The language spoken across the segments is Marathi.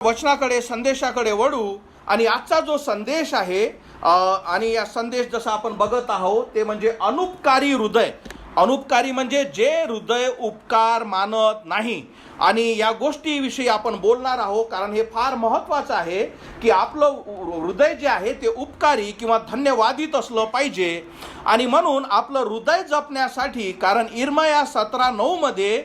वचनाकडे संदेशाकडे वळू आणि आजचा जो संदेश आहे आणि या संदेश जसा आपण बघत आहोत ते म्हणजे अनुपकारी हृदय. अनुपकारी म्हणजे जे हृदय उपकार मानत नाही. आणि या गोष्टीविषयी आपण बोलणार आहोत कारण हे फार महत्त्वाचं आहे की आपलं हृदय जे आहे ते उपकारी किंवा धन्यवादित असलं पाहिजे. आणि म्हणून आपलं हृदय जपण्यासाठी कारण इर्मया 17:9 मध्ये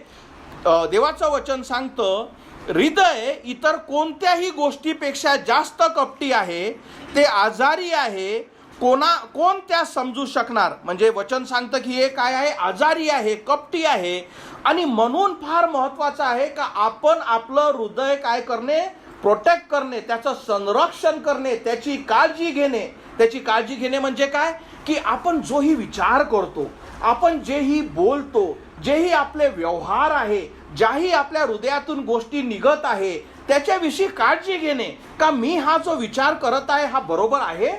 देवाचं वचन सांगतं हृदय इतर कोणत्याही गोष्टीपेक्षा जास्त कपटी आहे, ते आजारी आहे, कोण त्या समजू शकणार. म्हणजे वचन सांगतं की हे काय आहे, आजारी आहे, कपटी आहे. आणि म्हणून फार महत्त्वाचं आहे का आपण आपलं हृदय काय करणे, प्रोटेक्ट करणे, त्याचं संरक्षण करणे, त्याची काळजी घेणे. त्याची काळजी घेणे म्हणजे काय की आपण जोही विचार करतो, आपण जेही बोलतो, जेही आपले व्यवहार आहे, ज्याही आपल्या हृदयातून गोष्टी निघत आहे त्याच्याविषयी काळजी घेणे. का मी हा जो विचार करत आहे हा बरोबर आहे,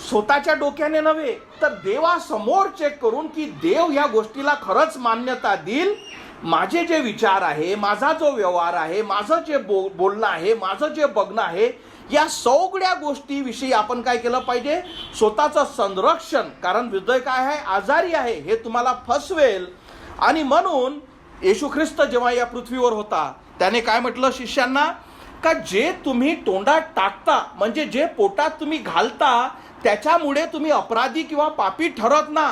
स्वतःच्या डोक्याने नव्हे तर देवासमोर चेक करून की देव या गोष्टीला खरंच मान्यता देईल. माझे जे विचार आहे, माझा जो व्यवहार आहे, माझं जे बोलणं आहे, माझं जे बघणं आहे, या सगळ्या गोष्टीविषयी आपण काय केलं पाहिजे, स्वतःचं संरक्षण. कारण हृदय काय आहे, आजारी आहे, हे तुम्हाला फसवेल. आणि म्हणून येशू ख्रिस्त जेव्हा या पृथ्वीवर होता त्याने काय म्हटलं शिष्यांना, का जे तुम्ही तोंडात टाकता म्हणजे जे पोटात तुम्ही घालता त्याच्यामुळे तुम्ही अपराधी किंवा पापी ठरत ना,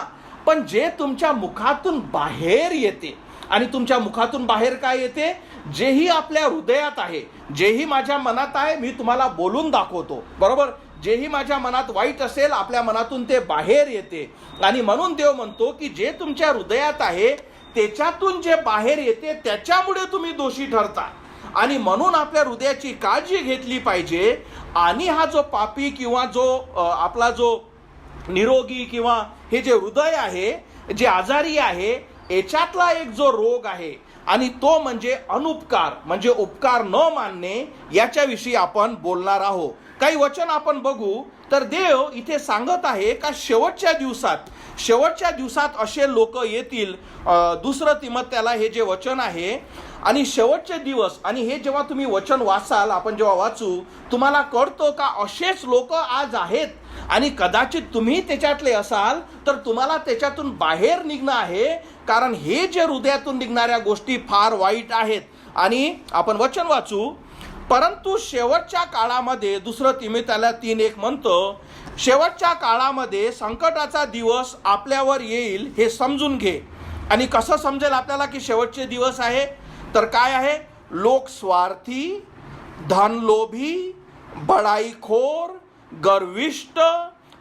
पण जे तुमच्या मुखातून बाहेर येते. आणि तुमच्या मुखातून बाहेर काय येते, जेही आपल्या हृदयात आहे, जेही माझ्या मनात आहे मी तुम्हाला बोलून दाखवतो, बरोबर. जेही माझ्या मनात वाईट असेल आपल्या मनातून ते बाहेर येते. आणि म्हणून देव म्हणतो की जे तुमच्या हृदयात आहे त्याच्यातून जे बाहेर येते त्याच्यामुळे तुम्ही दोषी ठरता. आणि म्हणून आपल्या हृदयाची काळजी घेतली पाहिजे. आणि हा जो पापी किंवा जो आपला जो निरोगी किंवा हे जे हृदय आहे जे आजारी आहे याच्यातला एक जो रोग आहे आणि तो म्हणजे अनुपकार, म्हणजे उपकार न मानणे. याच्याविषयी आपण बोलणार आहोत. काही वचन आपण बघू तर देव इथे सांगत आहे का शेवटच्या दिवसात असे लोक येतील. 2 तिमोथेला हे जे वचन आहे आणि शेवटचे दिवस. आणि हे जेव्हा तुम्ही वचन वाचाल, आपण जेव्हा वाचू तुम्हाला कळतं का असेच लोक आज आहेत. आणि कदाचित तुम्ही त्याच्यातले असाल तर तुम्हाला त्याच्यातून बाहेर निघणं आहे. कारण हे जे हृदयातून निघणाऱ्या गोष्टी फार वाईट आहेत. आणि आपण वचन वाचू, परंतु शेवटच्या काळामध्ये 2 तिमोथेला 3:1 म्हणतो, शेवटच्या काळामध्ये संकटाचा दिवस आपल्यावर येईल हे समजून घे. आणि कसं समजेल आपल्याला की शेवटचे दिवस आहे, तर काय आहे, लोक स्वार्थी, धनलोभी, बडाईखोर, गर्विष्ठ,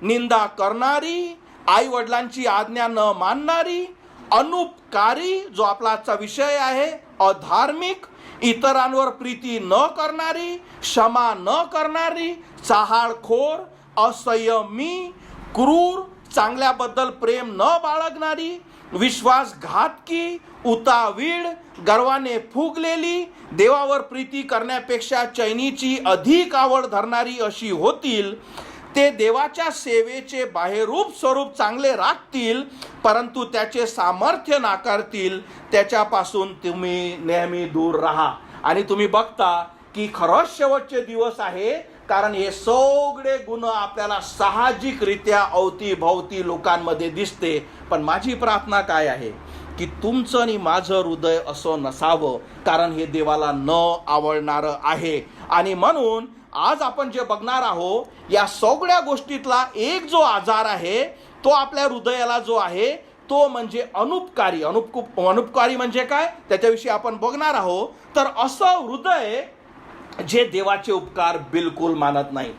निंदा करणारी, आई वडिलांची आज्ञा न मानणारी, अनुपकारी जो आपला आजचा विषय आहे, अधार्मिक, इतरांवर प्रीती न करणारी, क्षमा न करणारी, चहाळखोर, असंयमी, क्रूर, चांगल्याबद्दल प्रेम न बाळगणारी, विश्वासघातकी, उतावीळ, गर्वाने फुगलेली, देवावर प्रीती करण्यापेक्षा चैनीची अधिक आवड धरणारी अशी होतील. ते देवाच्या सेवेचे बाह्यरूप स्वरूप चांगले राखतील परंतु त्याचे सामर्थ्य नाकारतील. त्याच्यापासून तुम्ही नेहमी दूर राहा. आणि तुम्ही बघता की खरंच शेवटचे दिवस आहे कारण हे सगळे गुण आपल्याला साहजिकरित्या अवतीभवती लोकांमध्ये दिसते. पण माझी प्रार्थना काय आहे की तुमचं आणि माझं हृदय असं नसावं, कारण हे देवाला न आवडणारं आहे. आणि म्हणून आज आपण जे बघणार आहोत या सगळ्या गोष्टीतला एक जो आजार आहे तो आपल्या हृदयाला जो आहे तो म्हणजे अनुपकारी. अनुपकारी म्हणजे काय त्याच्याविषयी आपण बघणार आहोत. तर असं हृदय जे देवाचे उपकार बिलकुल मानत नाही,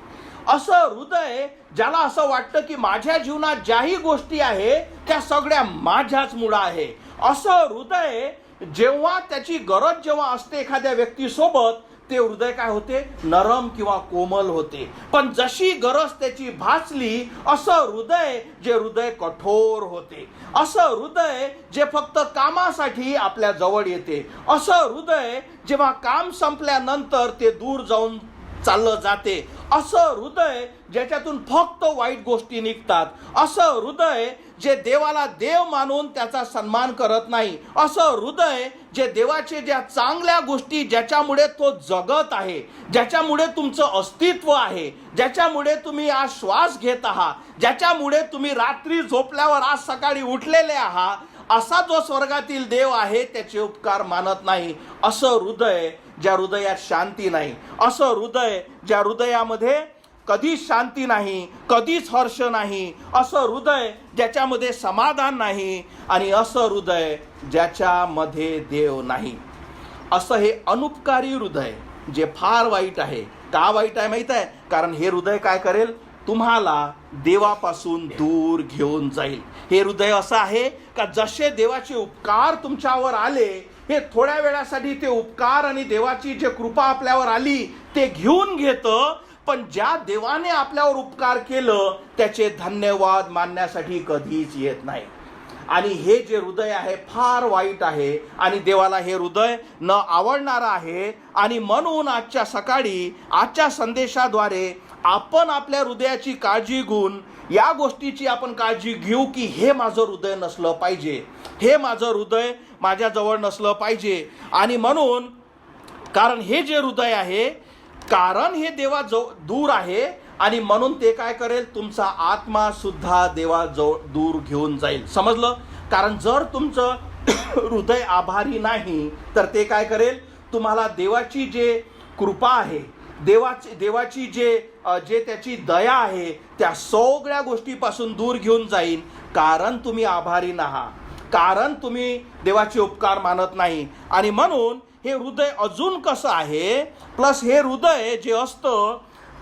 असं हृदय ज्याला असं वाटतं की माझ्या जीवनात ज्याही गोष्टी आहे त्या सगळ्या माझ्याच मुळे आहे, असं हृदय जेव्हा त्याची गरज जेव्हा असते एखाद्या व्यक्तीसोबत ते हृदय काय होते, नरम किंवा कोमल होते. पण जशी गरज त्याची भासली असं हृदय जे हृदय कठोर होते. असं हृदय जे फक्त कामासाठी आपल्या जवळ येते. असं हृदय जेव्हा काम संपल्यानंतर ते दूर जाऊन चाललं जाते. असं हृदय ज्याच्यातून फक्त वाईट गोष्टी निघतात, असं हृदय जे देवाला देव मानून त्याचा सन्मान करत नाही, असं हृदय जे देवाचे ज्या चांगल्या गोष्टी ज्याच्यामुळे तो जगत आहे, ज्याच्यामुळे तुमचं अस्तित्व आहे, ज्याच्यामुळे तुम्ही आज श्वास घेत आहात, ज्याच्यामुळे तुम्ही रात्री झोपल्यावर आज सकाळी उठलेले आहात, असा जो स्वर्गातील देव आहे त्याचे उपकार मानत नाही, असं हृदय ज्या हृदयात शांती नाही, असं हृदय ज्या हृदयामध्ये कधीच शांती नाही, कधीच हर्ष नाही, असं हृदय ज्याच्यामध्ये समाधान नाही, आणि असं हृदय ज्याच्यामध्ये देव नाही, असं हे अनुपकारी हृदय जे फार वाईट आहे. का वाईट आहे माहित आहे? कारण हे हृदय काय करेल? तुम्हाला देवापासून दूर घेऊन जाईल. हे हृदय असं आहे का जसे देवाचे उपकार तुमच्यावर आले, हे थोड्या वेळासाठी ते उपकार आणि देवाची जे कृपा आपल्यावर आली ते घेऊन घेतं, पण ज्या देवाने आपल्यावर उपकार केलं त्याचे धन्यवाद मानण्यासाठी कधीच येत नाही. आणि हे जे हृदय आहे फार वाईट आहे आणि देवाला हे हृदय न आवडणारं आहे. आणि म्हणून आजच्या सकाळी आजच्या संदेशाद्वारे आपण आपल्या हृदयाची काळजी घेऊन या गोष्टीची आपण काळजी घेऊ की हे माझं हृदय नसलं पाहिजे, हे माझं हृदय माझ्याजवळ नसलं पाहिजे. आणि म्हणून कारण हे जे हृदय आहे, कारण हे देवाजवळ दूर आहे, आणि म्हणून ते काय करेल? तुमचा आत्मा सुद्धा देवाजवळ दूर घेऊन जाईल. समजलं? कारण जर तुमचं हृदय आभारी नाही तर ते काय करेल? तुम्हाला देवाची जे कृपा आहे, देवाची जे त्याची दया आहे त्या सगळ्या गोष्टीपासून दूर घेऊन जाईल. कारण तुम्ही आभारी नाहा, कारण तुम्ही देवाचे उपकार मानत नाही. आणि म्हणून हे हृदय अजून कसं आहे, प्लस हे हृदय जे असतं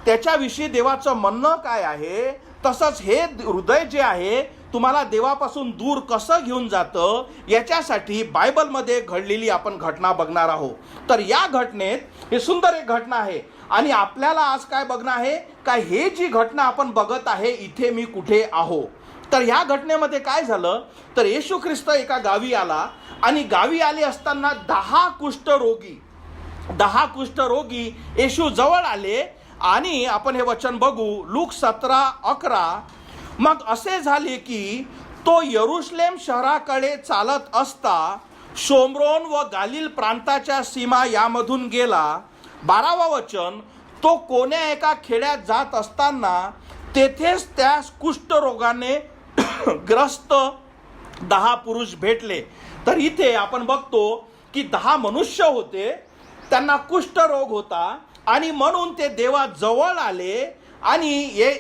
त्याच्याविषयी देवाचं म्हणणं काय आहे, तसंच हे हृदय जे आहे तुम्हाला देवापासून दूर कसं घेऊन जातं याच्यासाठी बायबलमध्ये घडलेली आपण घटना बघणार आहोत. तर या घटनेत हे सुंदर एक घटना आहे आणि आपल्याला आज काय बघणं आहे का हे जी घटना आपण बघत आहे इथे मी कुठे आहो. तर ह्या घटनेमध्ये काय झालं तर येशू ख्रिस्त एका गावी आला आणि गावी आले असताना 10 कुष्ठरोगी येशू जवळ आले आणि आपण हे वचन बघू लूक 17:11. मग असे झाले की तो यरुशलेम शहराकडे चालत असता शोम्रोन व गालिल प्रांताच्या सीमा यामधून गेला. 12वा वचन, तो कोण्या एका खेड्यात जात असताना तेथेच त्यास कुष्ठरोगाने ग्रस्त 10 पुरुष भेटले. तर इथे आपण बघतो की 10 मनुष्य होते, त्यांना कुष्ठरोग होता आणि म्हणून ते देवाजवळ आले. आणि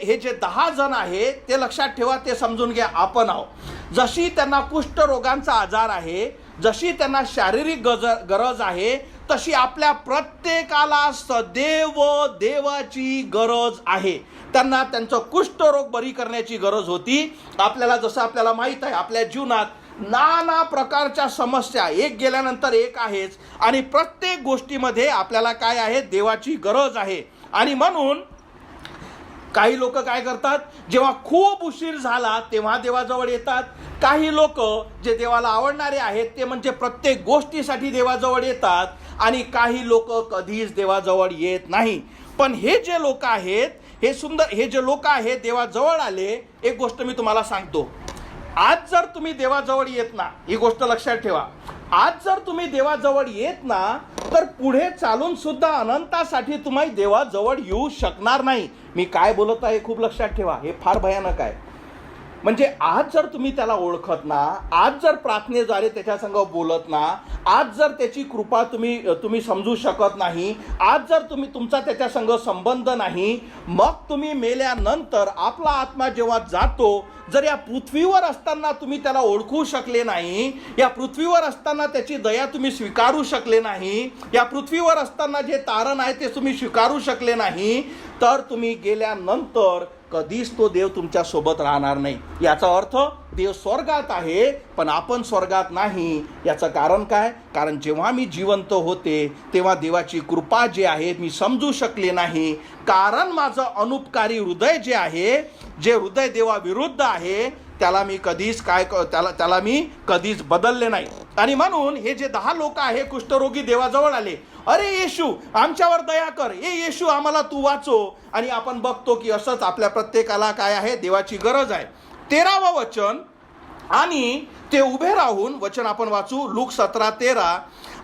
हे जे 10 जण आहेत ते लक्षात ठेवा, ते समजून घ्या आपण आहोत. जशी त्यांना कुष्ठरोगांचा आजार आहे, जशी त्यांना शारीरिक गरज आहे, तशी आपल्या प्रत्येकाला सदैव देवाची गरज आहे. त्यांना त्यांचं कुष्ठरोग बरी करण्याची गरज होती. आपल्याला माहीत आहे आपल्या जीवनात नाना प्रकारच्या समस्या एक गेल्यानंतर एक आहेच आणि प्रत्येक गोष्टीमध्ये आपल्याला काय आहे? देवाची गरज आहे. आणि म्हणून काही लोक काय करतात, जेव्हा खूप उशीर झाला तेव्हा देवाजवळ येतात. काही लोक जे देवाला आवडणारे आहेत ते म्हणजे प्रत्येक गोष्टीसाठी देवाजवळ येतात आणि काही लोक कधीच देवाजवळ येत नाही. पण हे जे लोक आहेत, हे जे लोक आहेत देवाजवळ आले. एक गोष्ट मी तुम्हाला सांगतो, आज जर तुम्ही देवाजवळ येत ना, ही गोष्ट लक्षात ठेवा, आज जर तुम्ही देवाजवळ येत ना तर पुढे चालून सुद्धा अनंतासाठी तुम्ही देवाजवळ येऊ शकणार नाही. मी काय बोलत आहे खूप लक्षात ठेवा, हे फार भयानक आहे. म्हणजे आज जर तुम्ही त्याला ओळखत ना, आज जर प्रार्थनेद्वारे त्याच्या संग बोलत ना, आज जर त्याची कृपा तुम्ही समजू शकत नाही, आज जर तुमचा त्याच्या संग संबंध नाही, मग तुम्ही मेल्यानंतर आपला आत्मा जेव्हा जातो, जर या पृथ्वीवर असताना तुम्ही त्याला ओळखू शकले नाही, या पृथ्वीवर असताना त्याची दया तुम्ही स्वीकारू शकले नाही, या पृथ्वीवर असताना जे तारण आहे ते तुम्ही स्वीकारू शकले नाही, तर तुम्ही गेल्यानंतर कधीच तो देव तुमच्या सोबत राहणार नाही. याचा अर्थ देव स्वर्गात आहे पण आपण स्वर्गात नाही. याचं कारण काय? कारण जेव्हा मी जिवंत होते तेव्हा देवाची कृपा जी आहे मी समजू शकले नाही, कारण माझं अनुपकारी हृदय जे आहे, जे हृदय देवाविरुद्ध आहे, त्याला मी कधीच बदलले नाही. आणि म्हणून हे जे 10 लोक आहे कुष्ठरोगी देवाजवळ आले अरे येशू आमच्यावर दया कर, ए येशू आम्हाला तू वाचव. आणि आपण बघतो की असंच आपल्या प्रत्येकाला काय आहे, देवाची गरज आहे. 13वा वचन, आणि ते उभे राहून, वचन आपण वाचू लूक 17:13,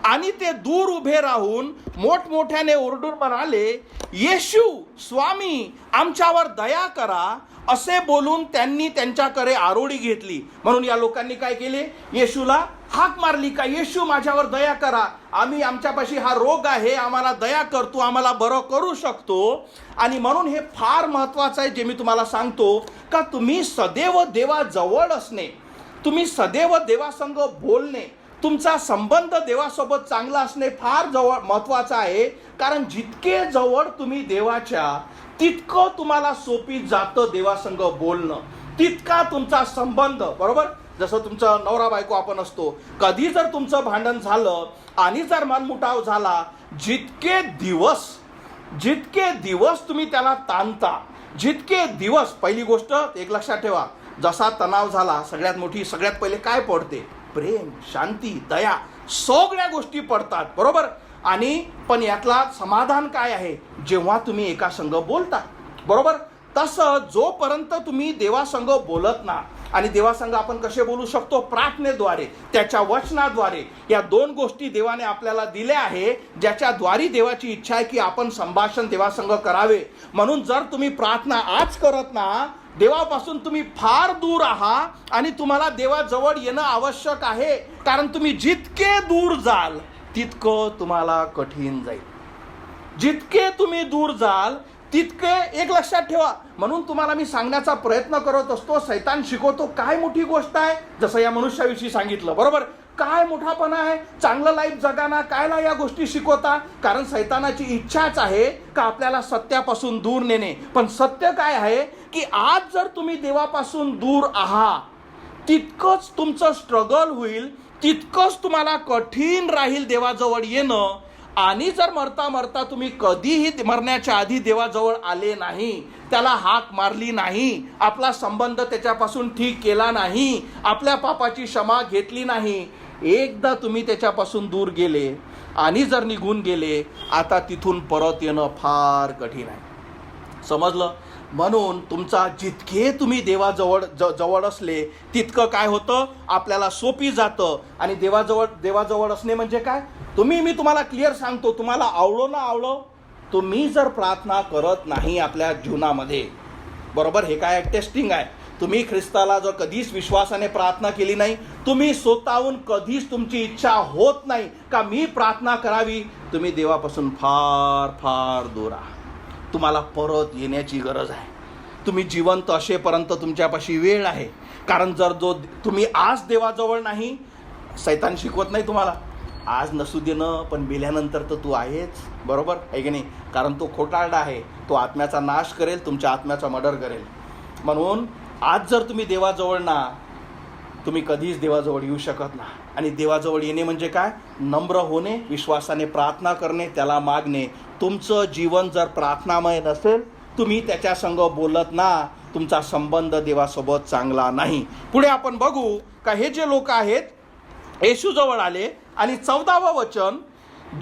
आणि ते दूर उभे राहून मोठमोठ्याने ओरडून म्हणाले, येशू स्वामी आमच्यावर दया करा, असे बोलून त्यांनी त्यांच्याकडे आरोळी घेतली. म्हणून या लोकांनी काय केले, येशूला हाक मारली का, येशू माझ्यावर दया करा, आमच्यापाशी हा रोग आहे, आम्हाला दया कर, तू आम्हाला बरं करू शकतो. आणि म्हणून हे फार महत्वाचं आहे जे मी तुम्हाला सांगतो, का तुम्ही सदैव देवाजवळ असणे, तुम्ही सदैव देवासंग बोलणे, तुमचा संबंध देवासोबत चांगला असणे फार महत्वाचं आहे. कारण जितके जवळ तुम्ही देवाच्या, तितकं तुम्हाला सोपी जातं देवासंग बोलणं, तितका तुमचा संबंध, बरोबर. जसं तुमचं नवरा बायको आपण असतो, कधी जर तुमचं भांडण झालं आणि जर मनमुटाव झाला, जितके दिवस तुम्ही त्याला ताणता, जितके दिवस, पहिली गोष्ट एक लक्षात ठेवा, जसा तणाव झाला सगळ्यात पहिले काय पडते, प्रेम, शांती, दया, सगळ्या गोष्टी पडतात, बरोबर. आणि पण यातला समाधान काय आहे, जेव्हा तुम्ही एका संघ बोलता, बरोबर. तसं जोपर्यंत तुम्ही देवासंग बोलत ना, आणि देवासंग आपण कसे बोलू शकतो, प्रार्थनेद्वारे, त्याच्या वचनाद्वारे. या 2 गोष्टी देवाने आपल्याला दिल्या आहे, ज्याच्याद्वारे देवाची इच्छा आहे की आपण संभाषण देवासंग करावे. म्हणून जर तुम्ही प्रार्थना आज करत ना, देवापासून तुम्ही फार दूर आहात आणि तुम्हाला देवाजवळ येणं आवश्यक आहे. कारण तुम्ही जितके दूर जाल तितकं तुम्हाला कठीण जाईल, जितके तुम्ही दूर जाल तितके, एक लक्षात ठेवा. म्हणून तुम्हाला मी सांगण्याचा प्रयत्न करत असतो, सैतान शिकवतो काय मोठी गोष्ट आहे, जसं या मनुष्याविषयी सांगितलं, बरोबर. काय मोठापणा आहे, चांगलं लाईफ जगाना, कायला या गोष्टी शिकवता. कारण सैतानाची इच्छाच आहे का आपल्याला सत्यापासून दूर नेणे. पण सत्य काय आहे की आज जर तुम्ही देवापासून दूर आहात, तितकंच तुमचं स्ट्रगल होईल, तितकंच तुम्हाला कठीण राहील देवाजवळ येणं. आणि जर मरता मरता तुम्ही कधीही मरण्याच्या आधी देवाजवळ आले नाही, त्याला हाक मारली नाही, आपला संबंध त्याच्यापासून ठीक केला नाही, आपल्या पापाची क्षमा घेतली नाही, एकदा तुम्ही त्याच्यापासून दूर गेले आणि जर निघून गेले, आता तिथून परत येणं फार कठीण आहे. समजलं. म्हणून तुमचा जितके तुम्ही देवाजवळ असले, तितकं काय होतं, आपल्याला सोपी जातं. आणि देवाजवळ असणे म्हणजे काय, मी तुम्हाला क्लिअर सांगतो, तुम्हाला आवडो ना आवडो, तुम्ही जर प्रार्थना करत नाही आपल्या जीवनामध्ये, बरोबर, हे काय टेस्टिंग आहे. तुम्ही ख्रिस्ताला जर कधीच विश्वासाने प्रार्थना केली नाही, तुम्ही स्वतःहून कधीच तुमची इच्छा होत नाही का मी प्रार्थना करावी, तुम्ही देवापासून फार फार दूर आहात. तुम्हाला परत येण्याची गरज आहे. तुम्ही जिवंत असेपर्यंत तुमच्यापाशी वेळ आहे. कारण जर तुम्ही आज देवाजवळ नाही, सैतान शिकवत नाही तुम्हाला आज नसू देणं, पण मेल्यानंतर तर तू आहेच, बरोबर आहे की नाही. कारण तो खोटारडा आहे, तो आत्म्याचा नाश करेल, तुमच्या आत्म्याचा मर्डर करेल. म्हणून आज जर तुम्ही देवाजवळ ना, तुम्ही कधीच देवाजवळ येऊ शकत ना. आणि देवाजवळ येणे म्हणजे काय, नम्र होणे, विश्वासाने प्रार्थना करणे, त्याला मागणे. तुमचं जीवन जर प्रार्थनामय नसेल, तुम्ही त्याच्या संग बोलत ना, तुमचा संबंध देवासोबत चांगला नाही. पुढे आपण बघू का हे जे लोक आहेत येशूजवळ आले. आणि 14वं वचन,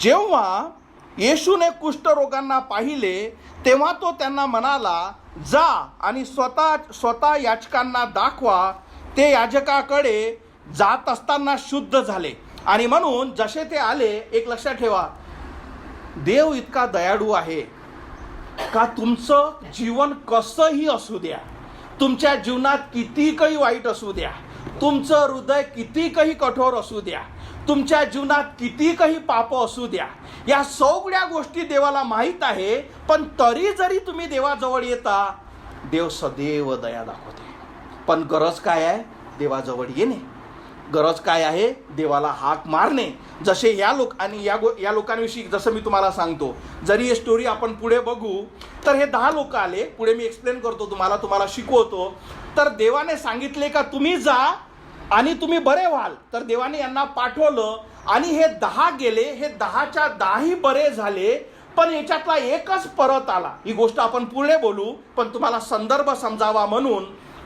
जेव्हा येशूने कुष्ठरोगांना पाहिले, तेव्हा तो त्यांना म्हणाला, जा आणि स्वतः याजकांना दाखवा. ते याजकाकडे जात असताना शुद्ध झाले. आणि म्हणून जसे ते आले, एक लक्षात ठेवा, देव इतका दयाळू आहे का तुमचं जीवन कसंही असू द्या, तुमच्या जीवनात किती काही वाईट असू द्या, तुमचं हृदय किती काही कठोर असू द्या, तुमच्या जीवनात किती काही पाप असू द्या, या सगळ्या गोष्टी देवाला माहीत आहे. पण तरी जरी तुम्ही देवाजवळ येता, देव सदैव दया दाखवते. पण गरज काय आहे, देवाजवळ येणे. गरज काय आहे, देवाला हाक मारणे. जसे या लोकांविषयी जसं मी तुम्हाला सांगतो, जरी ही स्टोरी आपण पुढे बघू, तर हे 10 लोक आले. पुढे मी एक्सप्लेन करतो तुम्हाला शिकवतो. तर देवाने सांगितले का तुम्ही जा आणि तुम्ही बरे व्हाल. तर देवाने यांना पाठवलं आणि हे 10 गेले. हे 10च्या 10ही बरे झाले. पण याच्यातला एकच परत आला. ही गोष्ट आपण पुढे बोलू, पण तुम्हाला संदर्भ समजावा म्हणून.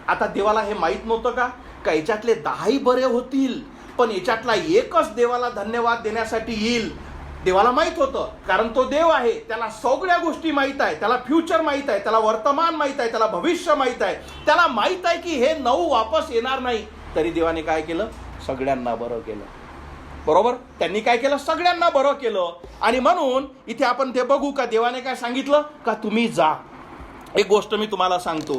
आता देवाला हे माहीत नव्हतं का याच्यातले 10ही बरे होतील, पण याच्यातला एकच देवाला धन्यवाद देण्यासाठी येईल. देवाला माहित होतं, कारण तो देव आहे, त्याला सगळ्या गोष्टी माहित आहे, त्याला फ्युचर माहित आहे, त्याला वर्तमान माहित आहे, त्याला भविष्य माहित आहे, त्याला माहित आहे की हे 9 वापस येणार नाही. तरी देवाने काय केलं? सगळ्यांना बरं केलं. बरोबर, त्यांनी काय केलं? सगळ्यांना बरं केलं. आणि म्हणून इथे आपण ते बघू का देवाने काय सांगितलं का तुम्ही जा. एक गोष्ट मी तुम्हाला सांगतो,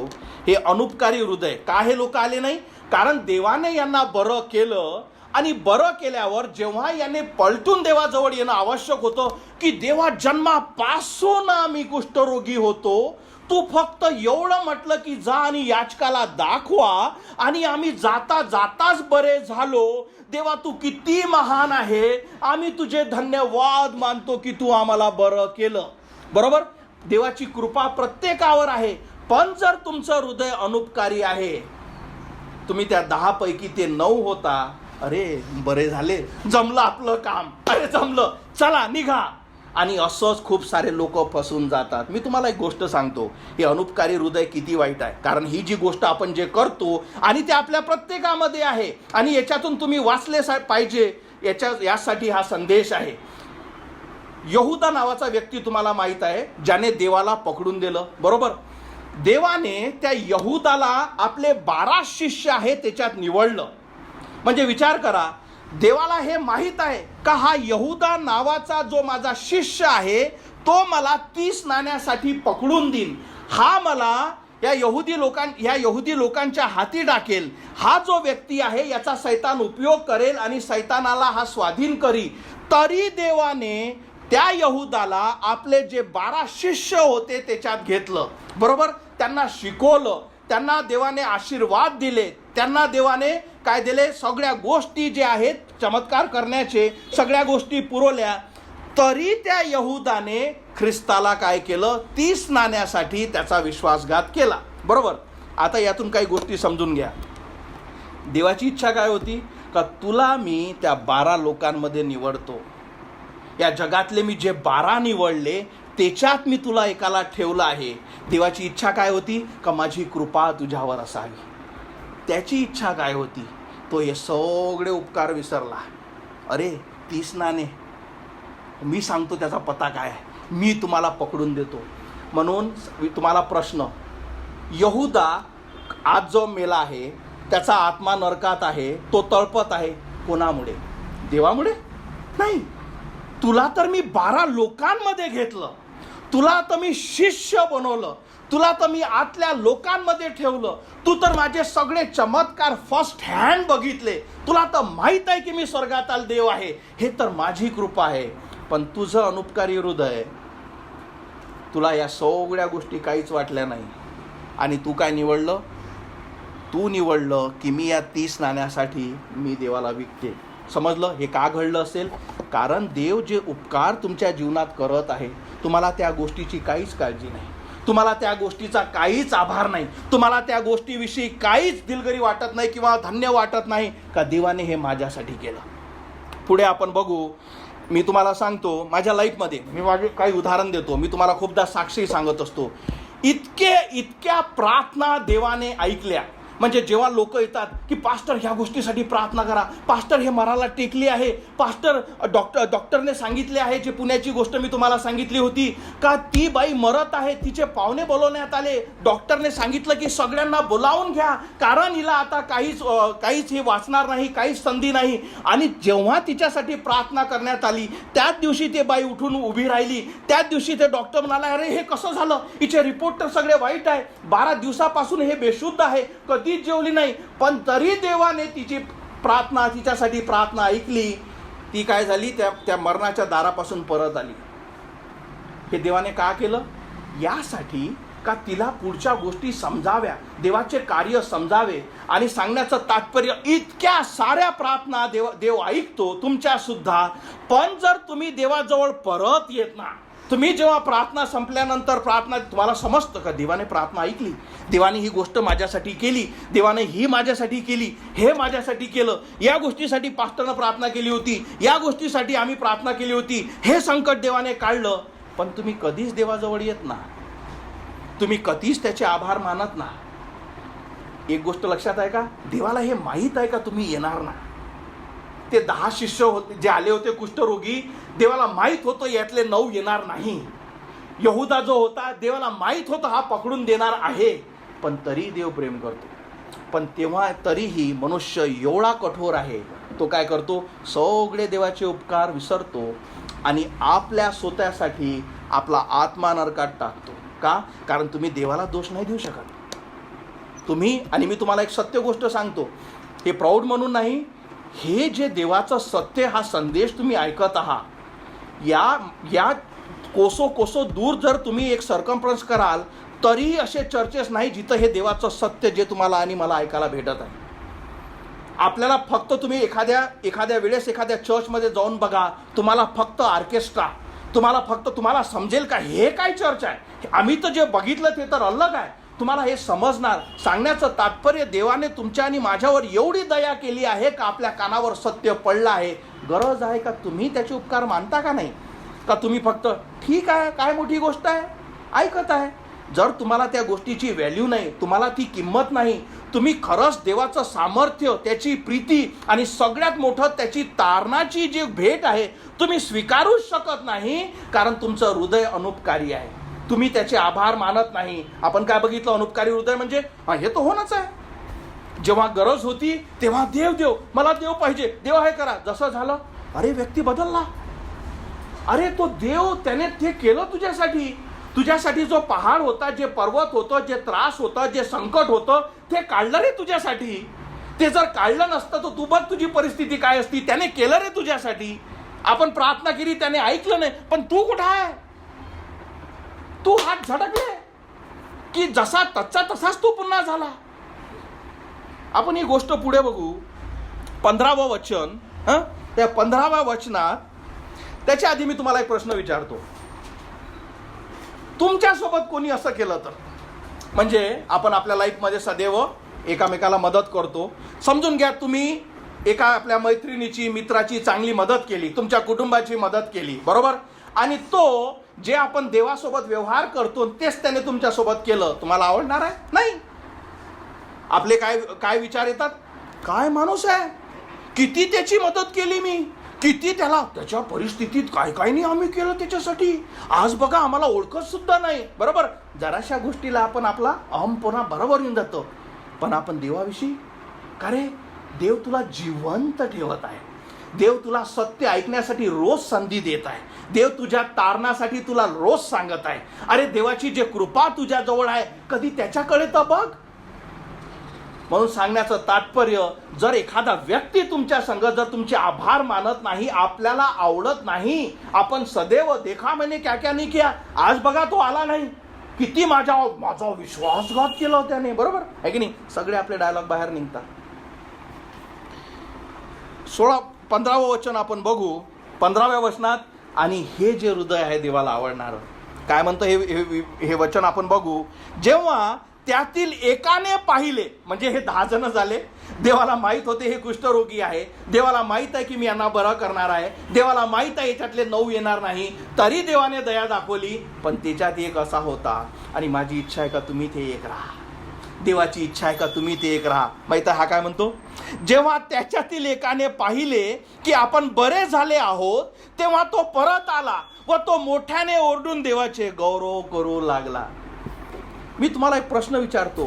हे अनुपकारी हृदय का हे लोक आले नाही? कारण देवाने यांना बरं केलं, आणि बरं केल्यावर जेव्हा याने पलटून देवाजवळ येणं आवश्यक होतं की देवा जन्मापासून आम्ही कुष्ठरोगी होतो, तू फक्त एवढं म्हटलं की जा आणि याचकाला दाखवा आणि आम्ही जाता जाताच बरे झालो. देवा तू किती महान आहे, आम्ही तुझे धन्यवाद मानतो की तू आम्हाला बरं केलं. बरोबर, देवाची कृपा प्रत्येकावर आहे. पण जर तुमचं हृदय अनुपकारी आहे, तुम्ही त्या 10 पैकी ते 9 होता, अरे बरे झाले, जमलं आपलं काम, अरे जमलं, चला निघा. आणि असंच खूप सारे लोक फसून जातात. मी तुम्हाला एक गोष्ट सांगतो, हे अनुपकारी हृदय किती वाईट आहे. कारण ही जी गोष्ट आपण जे करतो आणि ते आपल्या प्रत्येकामध्ये आहे, आणि याच्यातून तुम्ही वाचले पाहिजे, यासाठी हा संदेश आहे. यहुदा नावाचा व्यक्ती तुम्हाला माहित आहे, ज्याने देवाला पकडून दिलं. बरोबर, देवाने त्या यहुदाला आपले 12 शिष्य आहे त्याच्यात निवडलं. म्हणजे विचार करा, देवाला हे माहित आहे का हा यहुदा नावाचा जो माझा शिष्य आहे तो मला 30 नाण्यासाठी पकडून देईल, हा मला या यहुदी लोकांच्या हाती टाकेल, हा जो व्यक्ती आहे याचा सैतान उपयोग करेल आणि सैतानाला हा स्वाधीन करी. तरी देवाने त्या यहुदाला आपले जे 12 शिष्य होते त्याच्यात घेतलं. बरोबर, त्यांना शिकवलं, त्यांना देवाने आशीर्वाद दिले, त्यांना देवाने काय दिले? सगळ्या गोष्टी जे आहेत चमत्कार करण्याचे सगळ्या गोष्टी पुरवल्या. तरी त्या यहुदाने ख्रिस्ताला काय केलं? 30 नाण्यासाठी त्याचा विश्वासघात केला. बरोबर, आता यातून काही गोष्टी समजून घ्या. देवाची इच्छा काय होती? का तुला मी त्या 12 लोकांमध्ये निवडतो. या जगातले मी जे 12 निवडले त्याच्यात मी तुला एकाला ठेवलं आहे. देवाची इच्छा काय होती? का माझी कृपा तुझ्यावर असावी. त्याची इच्छा काय होती? तो हे सगळे उपकार विसरला. अरे 30 नाणे, मी सांगतो त्याचा पत्ता काय आहे, मी तुम्हाला पकडून देतो. म्हणून तुम्हाला प्रश्न, यहुदा आज जो मेला आहे त्याचा आत्मा नरकात आहे, तो तळपत आहे, कोणामुळे? देवामुळे नाही. तुला तर मी 12 लोकांमध्ये घेतलं, तुला तर मी शिष्य बनवलं, तुला तर मी आतल्या लोकांमध्ये ठेवलं, तू तर माझे सगळे चमत्कार फर्स्ट हँड बघितले, तुला तर माहित आहे की मी स्वर्गातील देव आहे, हे तर माझी कृपा आहे. पण तुझं अनुपकारी हृदय, तुला या सगळ्या गोष्टी काहीच वाटल्या नाही. आणि तू काय निवडलं? तू निवडलं की मी या 30 नाण्यासाठी मी देवाला विकते. समजलं हे का घडलं असेल? कारण देव जे उपकार तुमच्या जीवनात करत आहे, तुम्हाला त्या गोष्टीची काहीच काळजी नाही, तुम्हाला त्या गोष्टीचा काहीच आभार नाही, तुम्हाला त्या गोष्टीविषयी काहीच दिलगिरी वाटत नाही किंवा धन्य वाटत नाही का देवाने हे माझ्यासाठी केलं. पुढे आपण बघू. मी तुम्हाला सांगतो, माझ्या लाईफमध्ये मी माझे काही उदाहरण देतो. मी तुम्हाला खूपदा साक्षी सांगत असतो. इतक्या प्रार्थना देवाने ऐकल्या. म्हणजे जेव्हा लोक येतात की पास्टर ह्या गोष्टीसाठी प्रार्थना करा, पास्टर हे मराला टेकली आहे, पास्टर डॉक्टरने सांगितले आहे, जे पुण्याची गोष्ट मी तुम्हाला सांगितली होती का ती बाई मरत आहे, तिचे पाहुणे बोलवण्यात आले, डॉक्टरने सांगितलं की सगळ्यांना बोलावून घ्या कारण हिला आता काहीच हे वाचणार नाही, काहीच संधी नाही. आणि जेव्हा तिच्यासाठी प्रार्थना करण्यात आली त्याच दिवशी ते बाई उठून उभी राहिली. त्याच दिवशी ते डॉक्टर म्हणाला, अरे हे कसं झालं, हिचे रिपोर्ट तर सगळे वाईट आहे, 12 दिवसापासून हे बेशुद्ध आहे, कधीच जेवली नाही. पण तरी देवाने तिच्यासाठी प्रार्थना ऐकली. ती काय झाली? त्या मरणाच्या दारापासून परत आली. हे देवाने का केलं? यासाठी का तिला पुढच्या गोष्टी समजाव्या, देवाचे कार्य समजावे. आणि सांगण्याचं तात्पर्य, इतक्या साऱ्या प्रार्थना देव ऐकतो तुमच्या सुद्धा. पण जर तुम्ही देवाजवळ परत येत ना, तुम्ही जेव्हा प्रार्थना संपल्यानंतर तुम्हाला समजतं का देवाने प्रार्थना ऐकली, देवाने ही गोष्ट माझ्यासाठी केली, देवाने ही माझ्यासाठी केली, हे माझ्यासाठी केलं, या गोष्टीसाठी पास्टरनं प्रार्थना केली होती, या गोष्टीसाठी आम्ही प्रार्थना केली होती, हे संकट देवाने काढलं. पण तुम्ही कधीच देवाजवळ येत ना, तुम्ही कधीच त्याचे आभार मानत ना. एक गोष्ट लक्षात आहे का? देवाला हे माहीत आहे का तुम्ही येणार ना. ते 10 शिष्य होते जे आले होते कुष्ठरोगी, देवाला माहीत होतं यातले 9 येणार नाही. यहुदा जो होता देवाला माहीत होतं हा पकडून देणार आहे, पण तरी देव प्रेम करतो. पण तेव्हा तरीही मनुष्य एवढा कठोर आहे, तो काय करतो, सगळे देवाचे उपकार विसरतो आणि आपल्या स्वतःसाठी आपला आत्मा नरकात टाकतो. का? कारण तुम्ही देवाला दोष नाही देऊ शकत तुम्ही. आणि मी तुम्हाला एक सत्य गोष्ट सांगतो, हे प्राऊड म्हणून नाही, हे जे देवाचं सत्य हा संदेश तुम्ही ऐकत आहात, या कोसो दूर जर तुम्ही एक सर्कम्फरन्स कराल तरी असे चर्चेस नाही जिथं हे देवाचं सत्य जे तुम्हाला आणि मला ऐकायला भेटत आहे. आपल्याला फक्त तुम्ही एखाद्या वेळेस एखाद्या चर्चमध्ये जाऊन बघा, तुम्हाला फक्त ऑर्केस्ट्रा, तुम्हाला समजेल का हे काय चर्च आहे, आम्ही तर जे बघितलं ते तर अलग आहे, तुम्हाला हे समजणार. सांगण्याचं तात्पर्य, देवाने तुमच्या आणि माझ्यावर एवढी दया केली आहे का आपल्या कानावर सत्य पडलं आहे. गरज आहे का तुम्ही त्याचे उपकार मानता का नाही, का तुम्ही फक्त ठीक आहे काय मोठी गोष्ट आहे ऐकत आहे. जर तुम्हाला त्या गोष्टीची व्हॅल्यू नाही, तुम्हाला ती किंमत नाही, तुम्ही खरंच देवाचं सामर्थ्य, त्याची प्रीती आणि सगळ्यात मोठं त्याची तारणाची जी भेट आहे तुम्ही स्वीकारूच शकत नाही, कारण तुमचं हृदय अनुपकारी आहे. तुम्ही त्याचे आभार मानत नाही. आपण काय बघितलं, अनुपकारी हृदय म्हणजे हे तर होणंच आहे. जेव्हा गरज होती तेव्हा देव मला देव पाहिजे, देव हे करा, जसं झालं अरे व्यक्ती बदलला. अरे तो देव त्याने ते केलं तुझ्यासाठी जो पहाड होता, जे पर्वत होतं, जे त्रास होतं, जे संकट होतं, ते काढलं रे तुझ्यासाठी. ते जर काढलं नसतं तर तू बघ तुझी परिस्थिती काय असती. त्याने केलं रे तुझ्यासाठी. आपण प्रार्थना केली, त्याने ऐकलं नाही, पण तू कुठं आहे, तू हात झटकले की जसा तसाच तू पुन्हा झाला. आपण ही गोष्ट पुढे बघू. 15वं वचन, त्या 15व्या वचनात, त्याच्या आधी मी तुम्हाला एक प्रश्न विचारतो, तुमच्यासोबत कोणी असं केलं तर, म्हणजे आपण आपल्या लाईफमध्ये सदैव एकामेकाला मदत करतो. समजून घ्या, तुम्ही एका आपल्या मैत्रिणीची, मित्राची चांगली मदत केली, तुमच्या कुटुंबाची मदत केली, बरोबर, आणि तो जे आपण देवासोबत व्यवहार करतो तेच त्याने तुमच्यासोबत केलं, तुम्हाला आवडणार आहे? नाही. आपले काय विचार येतात, काय माणूस आहे, किती त्याची मदत केली मी, किती त्याच्या परिस्थितीत काय नाही आम्ही केलं त्याच्यासाठी, आज बघा आम्हाला ओळखत सुद्धा नाही, बरोबर. जराशा गोष्टीला आपण आपला अहमपणा बरोबर येऊन जातो. पण आपण देवाविषयी, का रे, देव तुला जिवंत ठेवत आहे, देव तुला सत्य ऐकण्यासाठी रोज संधी देत आहे, देव तुझ्या तारणासाठी तुला रोज सांगत आहे. अरे देवाची जे कृपा तुझ्या जवळ आहे, कधी त्याच्याकडे तर बघ. म्हणून सांगण्याचं तात्पर्य, जर एखादा व्यक्ती तुमच्या संग जर तुमचे आभार मानत नाही, आपल्याला आवडत नाही, आपण सदैव देखा मैंने क्या नाही किया, आज बघा तो आला नाही, किती माझा विश्वासघात केला त्याने, बरोबर आहे की नाही. सगळे आपले डायलॉग बाहेर निघतात. 15वं वचन आपण बघू. 15व्या वचनात, आणि हे जे हृदय आहे देवाला आवडणार, काय म्हणतं हे वचन आपण बघू. जेव्हा त्यातील एकाने पाहिले, म्हणजे हे 10 जण झाले, देवाला माहीत होते हे कुष्ठरोगी आहे, देवाला माहीत आहे की मी यांना बरं करणार आहे, देवाला माहीत आहे याच्यातले 9 येणार नाही, तरी देवाने दया दाखवली. पण त्याच्यात एक असा होता, आणि माझी इच्छा आहे का तुम्ही ते एक राहा, देवाची इच्छा आहे का तुम्ही ते एक राहा. माहित आहे हा काय म्हणतो, जेव्हा त्याच्यातील एकाने पाहिले की आपण बरे झाले आहोत, तेव्हा तो परत आला व तो मोठ्याने ओरडून देवाचे गौरव करू लागला. मी तुम्हाला एक प्रश्न विचारतो,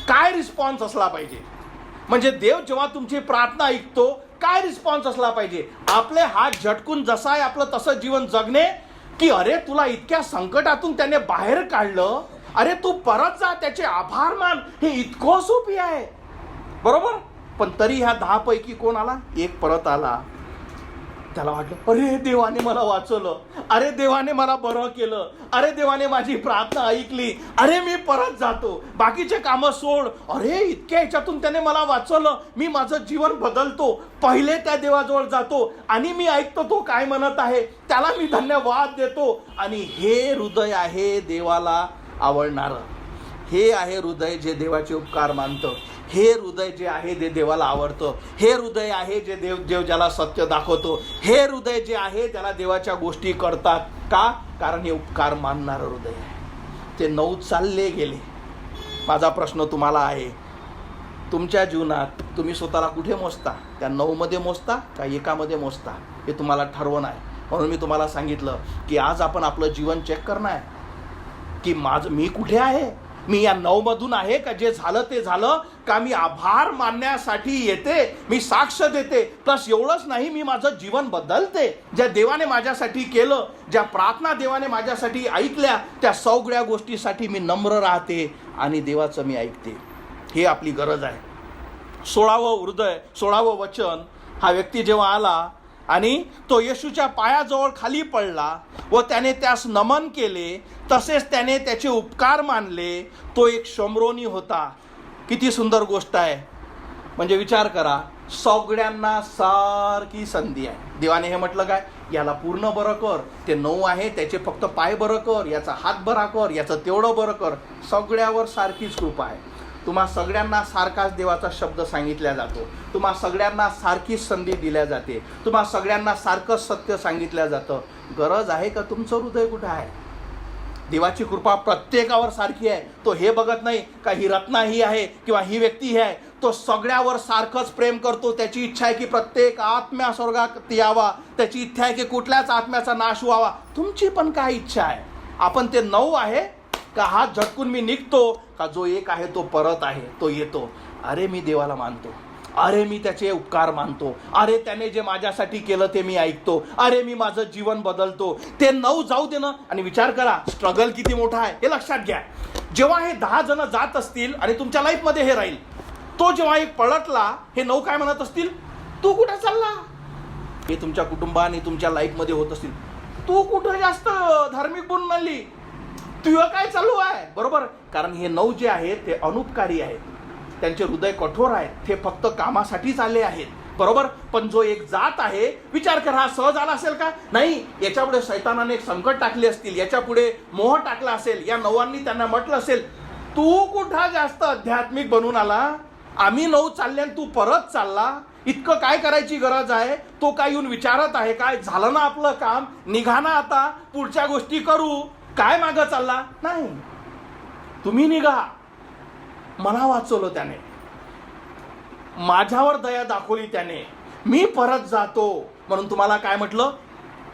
काय रिस्पॉन्स असला पाहिजे, म्हणजे देव जेव्हा तुमची प्रार्थना ऐकतो काय रिस्पॉन्स असला पाहिजे. आपले हात झटकून जसं आहे आपलं तसं जीवन जगणे, की अरे तुला इतक्या संकटातून त्याने बाहेर काढलं, अरे तू परत जा, त्याचे आभार मान, हे इतकं सोपी आहे, बरोबर. पण तरी ह्या 10 पैकी कोण आला, एक परत आला. त्याला वाटलं अरे देवाने मला वाचवलं, अरे देवाने मला बरं केलं, अरे देवाने माझी प्रार्थना ऐकली, अरे मी परत जातो, बाकीचे कामं सोड, अरे इतक्या ह्याच्यातून त्याने मला वाचवलं, मी माझं जीवन बदलतो, पहिले त्या देवाजवळ जातो आणि मी ऐकतो तो काय म्हणत आहे, त्याला मी धन्यवाद देतो. आणि हे हृदय आहे देवाला आवडणारं, हे आहे हृदय जे देवाचे उपकार मानतं, हे हृदय जे आहे ते देवाला आवडतं, हे हृदय आहे जे देव ज्याला सत्य दाखवतो, हे हृदय जे आहे त्याला देवाच्या गोष्टी करतात. का? कारण हे उपकार मानणारं हृदय आहे. ते 9 चालले गेले. माझा प्रश्न तुम्हाला आहे, तुमच्या जीवनात तुम्ही स्वतःला कुठे मोजता? त्या 9 मध्ये मोजता का 1 मध्ये मोजता? हे तुम्हाला ठरवणं आहे. म्हणून मी तुम्हाला सांगितलं की आज आपण आपलं जीवन चेक करणं आहे की मी कुठे आहे? मी या 9 मधून आहे का? जे झालं ते झालं का? मी आभार मानण्यासाठी येते, मी साक्ष देते, प्लस एवढंच नाही, मी माझं जीवन बदलते. ज्या देवाने माझ्यासाठी केलं, ज्या प्रार्थना देवाने माझ्यासाठी ऐकल्या, त्या सगळ्या गोष्टीसाठी मी नम्र राहते आणि देवाचं मी ऐकते. हे आपली गरज आहे. 16वं वचन, हा व्यक्ती जेव्हा आला आणि तो येशूच्या पायाजवळ खाली पडला व त्याने त्यास नमन केले, तसेच त्याने त्याचे उपकार मानले. तो एक शमरोनी होता. किती सुंदर गोष्ट आहे. म्हणजे विचार करा, सगळ्यांना सारखी संधी आहे. देवाने हे म्हटलं काय? याला पूर्ण बरं कर, ते 9 आहे त्याचे फक्त पाय बरं कर, याचा हात बरा कर, याचं तेवढं बरं कर. सगळ्यावर सारखीच कृपा आहे. तुम्हा सगळ्यांना सारखाच देवाचा शब्द सांगितला जातो. तुम्हा सगळ्यांना सारखीच संधी दिल्या जाते. तुम्हा सगळ्यांना सारखंच सत्य सांगितलं जातं. गरज आहे का तुमचं हृदय कुठं आहे? देवाची कृपा प्रत्येकावर सारखी आहे. तो हे बघत नाही का ही रत्ना ही आहे किंवा ही व्यक्ती ही आहे. तो सगळ्यावर सारखंच प्रेम करतो. त्याची इच्छा आहे की प्रत्येक आत्म्या स्वर्गात यावा. त्याची इच्छा आहे की कुठल्याच आत्म्याचा नाश व्हावा. तुमची पण काय इच्छा आहे? आपण ते 9 आहे का हात झटकून मी निघतो, का जो 1 आहे तो परत आहे, तो येतो. अरे मी देवाला मानतो, अरे मी त्याचे उपकार मानतो, अरे त्याने जे माझ्यासाठी केलं ते मी ऐकतो, अरे मी माझं जीवन बदलतो. ते 9 जाऊ दे ना. आणि विचार करा स्ट्रगल किती मोठा आहे हे लक्षात घ्या. जेव्हा हे 10 जण जात असतील आणि तुमच्या लाईफमध्ये हे राहील, तो जेव्हा एक पलटला, हे 9 काय म्हणत असतील? तू कुठे चालला? हे तुमच्या कुटुंबाने तुमच्या लाईफमध्ये होत असतील. तू कुठं जास्त धार्मिक बनून आली? तुझं काय चालू आहे? बरोबर. कारण हे 9 जे आहेत ते अनुपकारी आहेत. त्यांचे हृदय कठोर आहेत. ते फक्त कामासाठीच आले आहेत. बरोबर. पण जो एक जात आहे, विचार कर, हा सहज आला असेल का? नाही. याच्यापुढे शैतानाने एक संकट टाकले असतील, याच्यापुढे मोह टाकला असेल. या 9 त्यांना म्हटलं असेल, तू कुठं जास्त आध्यात्मिक बनून आला? आम्ही 9 चालले आणि तू परत चालला. इतकं काय करायची गरज आहे? तो काय येऊन विचारत आहे काय? झालं ना आपलं काम, निघा ना आता, पुढच्या गोष्टी करू. काय मागं चालला? नाही. तुम्ही निघा. मला वाचवलं त्याने, माझ्यावर दया दाखवली त्याने, मी परत जातो. म्हणून तुम्हाला काय म्हटलं?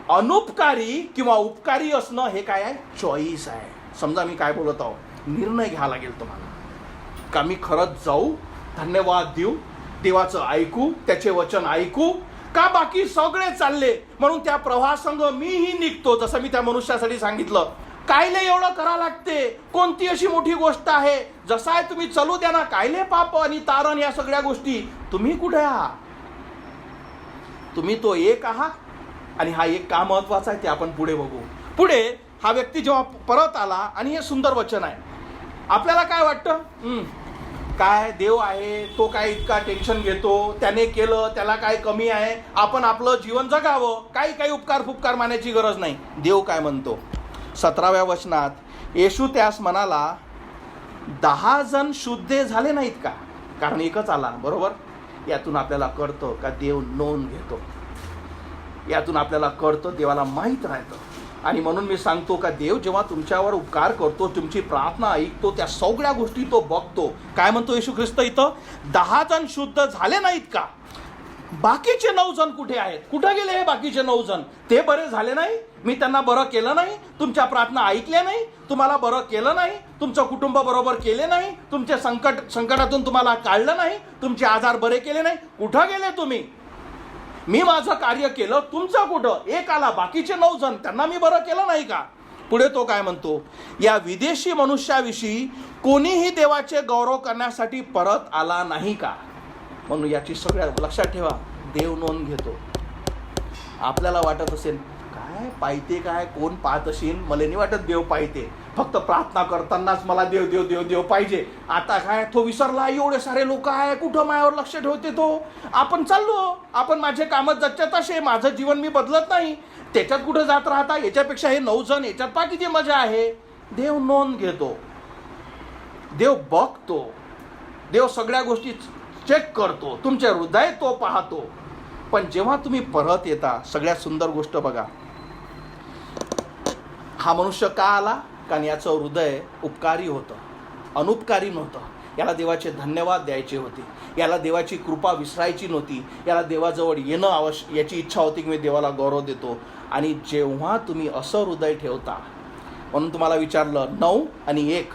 अनुपकारी किंवा उपकारी असणं हे काय आहे? चॉईस आहे. समजा मी काय बोलत आहो, निर्णय घ्यावा लागेल तुम्हाला का मी खरंच जाऊ, धन्यवाद देऊ, देवाचं ऐकू, त्याचे वचन ऐकू, का बाकी सगळे चालले म्हणून त्या प्रवाहासंग मीही निघतो. जसं मी त्या मनुष्यासाठी सांगितलं, कायले एवढं करा लागते? कोणती अशी मोठी गोष्ट आहे? जसा आहे तुम्ही चलू द्या ना. कायले पाप आणि तारण या सगळ्या गोष्टी? तुम्ही कुठे आहात? तुम्ही तो 1 आहात आणि हा 1 का महत्वाचा आहे ते आपण पुढे बघू. पुढे हा व्यक्ती जेव्हा परत आला आणि हे सुंदर वचन आहे, आपल्याला काय वाटतं? काय देव आहे, तो काय इतका टेन्शन घेतो, त्याने केलं, त्याला काय कमी आहे, आपण आपलं जीवन जगावं, काही उपकार फुपकार मानायची गरज नाही. देव काय म्हणतो 17व्या वचनात, येशू त्यास म्हणाला, 10 जण शुद्ध झाले नाहीत का? कारण 1च आला. बरोबर. यातून आपल्याला कळतं का देव नोंद घेतो. यातून आपल्याला कळतं, देवाला माहीत राहतं. आणि म्हणून मी सांगतो का देव जेव्हा तुमच्यावर उपकार करतो, तुमची प्रार्थना ऐकतो, त्या सगळ्या गोष्टी तो बघतो. काय म्हणतो येशू ख्रिस्त इथं? 10 जण शुद्ध झाले नाहीत का? बाकीचे 9 जण कुठे आहेत? कुठे गेले हे बाकीचे 9 जण? ते बरे झाले नाही? मी त्यांना बरं केलं नाही? तुमच्या प्रार्थना ऐकल्या नाही? तुम्हाला बरं केलं नाही? तुमचं कुटुंब बरोबर केले नाही? तुमचे संकटातून तुम्हाला काढलं नाही? तुमचे आजार बरे केले नाही? कुठं गेले तुम्ही? मी माझं कार्य केलं, तुमचं कुठं? 1 आला, बाकीचे 9 जण, त्यांना मी बरं केलं नाही का? पुढे तो काय म्हणतो, या विदेशी मनुष्याविषयी कोणीही देवाचे गौरव करण्यासाठी परत आला नाही का? म्हणून याची सगळ्या लक्षात ठेवा, देव नोंद घेतो. आपल्याला वाटत असेल काय पाहिते, काय कोण पाहत असेल, मला नाही वाटत देव पाहिते, फक्त प्रार्थना करतानाच मला देव देव देव देव पाहिजे. आता काय तो विसरला, एवढे सारे लोक आहे, कुठं मायावर लक्ष ठेवते तो? आपण चाललो, आपण माझे कामच जगच्या तसे, माझं जीवन मी बदलत नाही, त्याच्यात कुठं जात राहता? याच्यापेक्षा हे 9 जण, याच्यात पहा किती मजा आहे. देव नोंद घेतो, देव बघतो, देव सगळ्या गोष्टी चेक करतो, तुमचे हृदय तो पाहतो. पण जेव्हा तुम्ही परत येता, सगळ्यात सुंदर गोष्ट बघा, हा मनुष्य का आला? कारण याचं हृदय उपकारी होतं, अनुपकारी नव्हतं. याला देवाचे धन्यवाद द्यायचे होते, याला देवाची कृपा विसरायची नव्हती, याला देवाजवळ येणं याची इच्छा होती की मी देवाला गौरव देतो. आणि जेव्हा तुम्ही असं हृदय ठेवता, म्हणून तुम्हाला विचारलं 9 आणि 1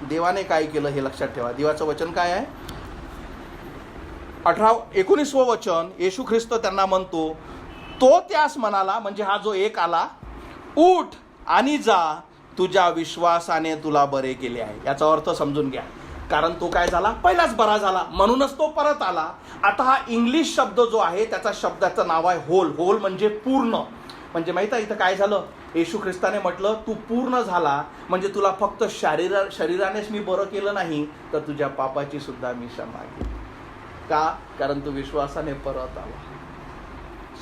देवाने काय केलं हे लक्षात ठेवा. देवाचं वचन काय आहे? 19 वचन, येशू ख्रिस्त त्यांना म्हणतो, तो त्यास म्हणाला, म्हणजे हा जो 1 आला, उठ आणि जा, तुझ्या विश्वासाने तुला बरे केले आहे. याचा अर्थ समजून घ्या. कारण तो काय झाला? पहिलाच बरा झाला, म्हणूनच तो परत आला. आता हा इंग्लिश शब्द जो आहे त्याचा शब्दाचं नाव आहे होल. होल म्हणजे पूर्ण. म्हणजे माहिती आहे इथं काय झालं? येशू ख्रिस्ताने म्हटलं तू पूर्ण झाला, म्हणजे तुला फक्त शरीरानेच मी बरं केलं नाही, तर तुझ्या पापाची सुद्धा मी क्षमा केली. का? कारण तू विश्वासाने परत आला.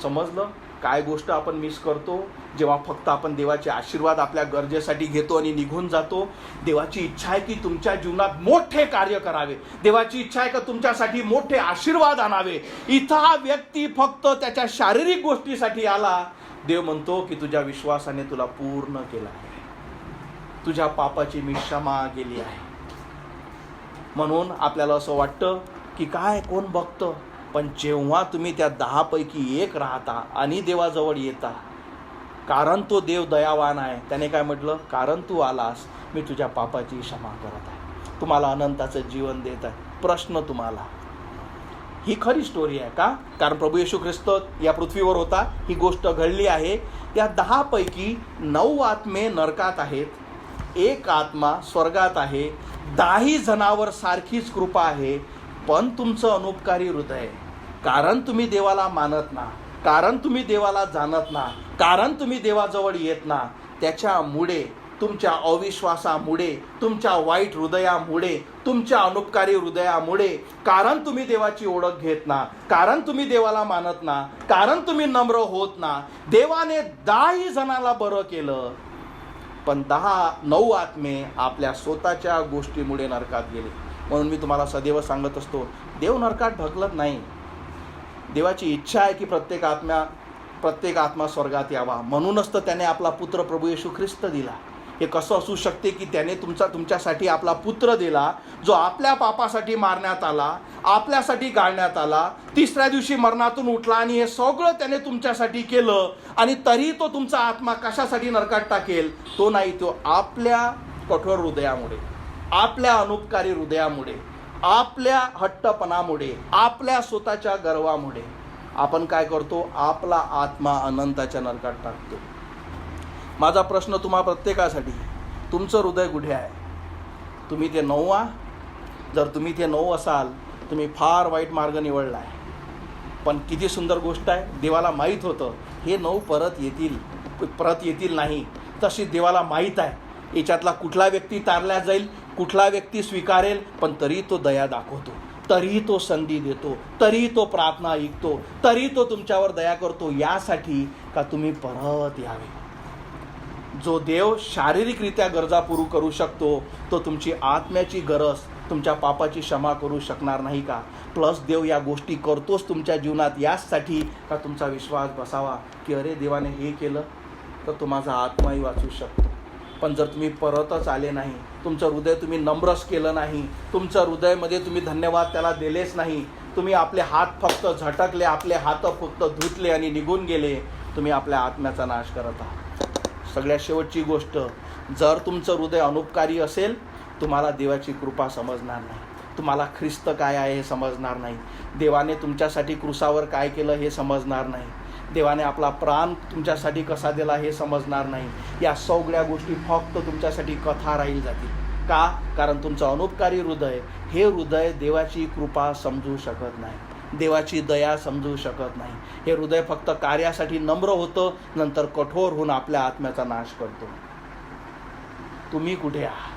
समजलं काय गोष्ट आपण मिस करतो जेव्हा फक्त आपण देवाचे आशीर्वाद आपल्या गरजेसाठी घेतो आणि निघून जातो. देवाची इच्छा आहे की तुमच्या जीवनात मोठे कार्य करावे, देवाची इच्छा आहे की तुमच्यासाठी मोठे आशीर्वाद आणावे. इथं हा व्यक्ती फक्त त्याच्या शारीरिक गोष्टीसाठी आला. देव म्हणतो की तुझ्या विश्वासाने तुला पूर्ण केलं आहे, तुझ्या पापाची मी क्षमा केली आहे. म्हणून आपल्याला असं वाटतं की काय कोण बघतं, पण जेव्हा तुम्ही त्या 10 पैकी 1 राहता आणि देवाजवळ येता, कारण तो देव दयावान आहे, त्याने काय म्हटलं? कारण तू आलास, मी तुझ्या पापाची क्षमा करत आहे, तुम्हाला अनंताचं जीवन देत आहे. प्रश्न तुम्हाला, ही खरी स्टोरी आहे का? कारण प्रभू येशू ख्रिस्त या पृथ्वीवर होता, ही गोष्ट घडली आहे. त्या 10 पैकी 9 आत्मे नरकात आहेत, 1 आत्मा स्वर्गात आहे. 10 जणांवर सारखीच कृपा आहे, पण तुमचं अनुपकारी हृदय, कारण तुम्ही देवाला मानत ना, कारण तुम्ही देवाला जाणत ना, कारण तुम्ही देवाजवळ येत ना, त्याच्यामुळे, तुमच्या अविश्वासामुळे, तुमच्या वाईट हृदयामुळे, तुमच्या अनुपकारी हृदयामुळे, कारण तुम्ही देवाची ओळख घेत ना, कारण तुम्ही देवाला मानत ना, कारण तुम्ही नम्र होत ना, देवाने 10 जणांना बरं केलं, पण 9 आत्मे आपल्या स्वतःच्या गोष्टीमुळे नरकात गेले. म्हणून मी तुम्हाला सदैव सांगत असतो, देव नरकात ढकलत नाही. देवाची इच्छा आहे की प्रत्येक आत्मा स्वर्गात यावा. म्हणूनच तर त्याने आपला पुत्र प्रभू येशू ख्रिस्त दिला. हे कसं असू शकते की त्याने तुमच्यासाठी आपला पुत्र दिला, जो आपल्या पापासाठी मारण्यात आला, आपल्यासाठी गाळण्यात आला, 3ऱ्या दिवशी मरणातून उठला, आणि हे सगळं त्याने तुमच्यासाठी केलं, आणि तरी तो तुमचा आत्मा कशासाठी नरकात टाकेल? तो नाही, तो आपल्या कठोर हृदयामुळे, आपल्या अनुपकारी हृदयामुळे, आपल्या हट्टपणामुळे, आपल्या स्वतःच्या गर्वामुळे आपण काय करतो? आपला आत्मा अनंताच्या नरकात टाकतो. माझा प्रश्न तुम्हा प्रत्येकासाठी, तुमचं हृदय कुठे आहे? तुम्ही ते 9 जर तुम्ही ते 9 असाल, तुम्ही फार वाईट मार्ग निवडला आहे. पण किती सुंदर गोष्ट आहे, देवाला माहीत होतं हे 9 परत येतील नाही. तशी देवाला माहीत आहे याच्यातला कुठला व्यक्ती तारला जाईल, कुठला व्यक्ती स्वीकारेल, पण तरी तो दया दाखवतो, तरी तो संधी देतो, तरी तो प्रार्थना ऐकतो, तरी तो तुमच्यावर दया करतो, यासाठी का तुम्ही परत यावे. जो देव शारीरिकरित्या गरजा पुरू करू शकतो, तो तुमची आत्म्याची गरज, तुमच्या पापाची क्षमा करू शकणार नाही का? प्लस देव या गोष्टी करतोच तुमच्या जीवनात यासाठी का तुमचा विश्वास बसावा की अरे देवाने हे केलं तर तो माझा आत्माही वाचू शकतो. पण जर तुम्ही परतच आले नाही, तुमचं हृदय तुम्ही नम्रच केलं नाही, तुमचं हृदयामध्ये तुम्ही धन्यवाद त्याला दिलेच नाही, तुम्ही आपले हात फक्त झटकले, आपले हात फक्त धुतले आणि निघून गेले, तुम्ही आपल्या आत्म्याचा नाश करत आहात. सगळ्यात शेवटची गोष्ट, जर तुमचं हृदय अनुपकारी असेल, तुम्हाला देवाची कृपा समजणार नाही, तुम्हाला ख्रिस्त काय आहे हे समजणार नाही, देवाने तुमच्यासाठी क्रुसावर काय केलं हे समजणार नाही, देवाने आपला प्राण तुमच्यासाठी कसा दिला हे समजणार नाही. या सगळ्या गोष्टी फक्त तुमच्यासाठी कथा राहील जातील. का? कारण तुमचं अनुपकारी हृदय, हे हृदय देवाची कृपा समजू शकत नाही, देवाची दया समजू शकत नाही. हे हृदय फक्त कार्यासाठी नम्र होतं, नंतर कठोर होऊन आपल्या आत्म्याचा नाश करतो. तुम्ही कुठे आहात?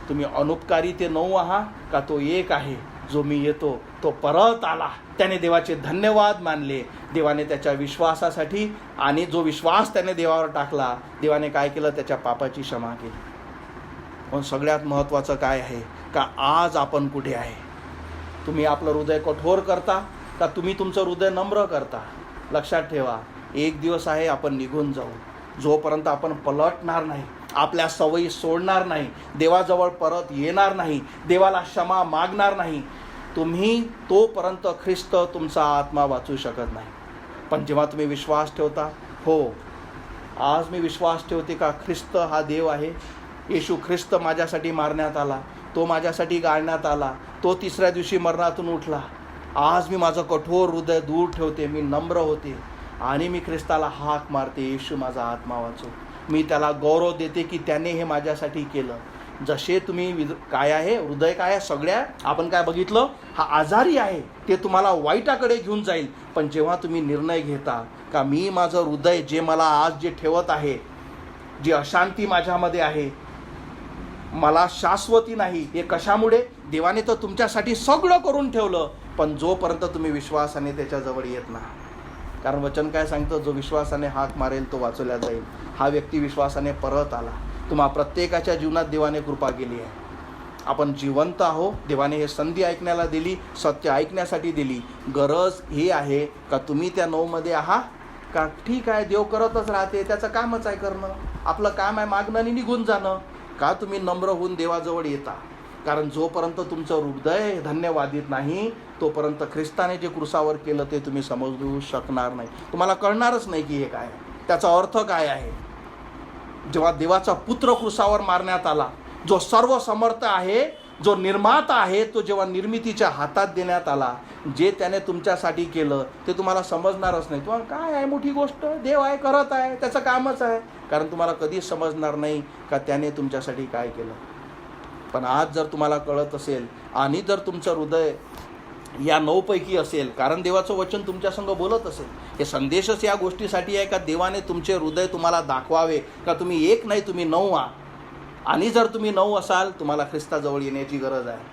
तुम्ही अनुपकारी ते 9 आहात का तो 1 आहे जो मी येतो, तो परत आला, त्याने देवाचे धन्यवाद मानले, देवाने त्याच्या विश्वासासाठी, आणि जो विश्वास त्याने देवावर टाकला, देवाने काय केलं? त्याच्या पापाची क्षमा केली. पण सगळ्यात महत्त्वाचं काय आहे का आज आपण कुठे आहे? तुम्ही आपलं हृदय कठोर करता का तुम्ही तुमचं हृदय नम्र करता? लक्षात ठेवा, एक दिवस आहे आपण निघून जाऊ, जोपर्यंत आपण पलटणार नाही, आपल्या सवयी सोडणार नाही, देवाजवळ परत येणार नाही, देवाला क्षमा मागणार नाही, तुम्ही तोपर्यंत ख्रिस्त तुमचा आत्मा वाचू शकत नाही. पण जेव्हा तुम्ही विश्वास ठेवता, हो आज मी विश्वास ठेवते का ख्रिस्त हा देव आहे, येशू ख्रिस्त माझ्यासाठी मारण्यात आला, तो माझ्यासाठी गाळण्यात आला, तो तिसऱ्या दिवशी मरणातून उठला, आज मी माझं कठोर हृदय दूर ठेवते, मी नम्र होते आणि मी ख्रिस्ताला हाक मारते, येशू माझा आत्मा वाचव. मी त्याला गौरव देते की त्याने हे माझ्यासाठी केलं. जसे तुम्ही काय आहे, हृदय काय आहे, सगळ्या आपण काय बघितलं, हा आजारी आहे, ते तुम्हाला वाईटाकडे घेऊन जाईल. पण जेव्हा तुम्ही निर्णय घेता का मी माझं हृदय जे मला आज जे ठेवत आहे, जी अशांती माझ्यामध्ये आहे, मला शाश्वती नाही, हे कशामुळे, देवाने तर तुमच्यासाठी सगळं करून ठेवलं, पण जोपर्यंत तुम्ही विश्वासाने त्याच्याजवळ येत नाही. कारण वचन काय सांगतं, जो विश्वासाने हाक मारेल तो वाचवला जाईल. हा व्यक्ती विश्वासाने परत आला. तुम्हा प्रत्येकाच्या जीवनात देवाने कृपा केली आहे. आपण जिवंत आहो, देवाने हे संधी ऐकण्याला दिली, सत्य ऐकण्यासाठी दिली. गरज ही आहे का तुम्ही त्या 9मध्ये आहात का, ठीक आहे देव करतच राहते, त्याचं कामच आहे करणं, आपलं काम आहे मागणं आणि निघून जाणं, का तुम्ही नम्र होऊन देवाजवळ येता. कारण जोपर्यंत तुमचं हृदय धन्यवादित नाही, तोपर्यंत ख्रिस्ताने जे क्रुसावर केलं ते तुम्ही समजू शकणार नाही. तुम्हाला कळणारच नाही की हे काय, त्याचा अर्थ काय आहे. जेव्हा देवाचा पुत्र क्रुसावर मारण्यात आला, जो सर्व समर्थ आहे, जो निर्माता आहे, तो जेव्हा निर्मितीच्या हातात देण्यात आला, जे त्याने तुमच्यासाठी केलं ते तुम्हाला समजणारच नाही. तुम्हाला काय आहे, मोठी गोष्ट, देव आहे, करत आहे, त्याचं कामच आहे. कारण तुम्हाला कधीच समजणार नाही का त्याने तुमच्यासाठी काय केलं. पण आज जर तुम्हाला कळत असेल आणि जर तुमचं हृदय या 9 पैकी असेल, कारण देवाचं वचन तुमच्या संग बोलत असेल, हे संदेशच या गोष्टीसाठी आहे का देवाने तुमचे हृदय तुम्हाला दाखवावे का तुम्ही 1 नाही तुम्ही 9 आहात. आणि जर तुम्ही 9 असाल, तुम्हाला ख्रिस्ताजवळ येण्याची गरज आहे.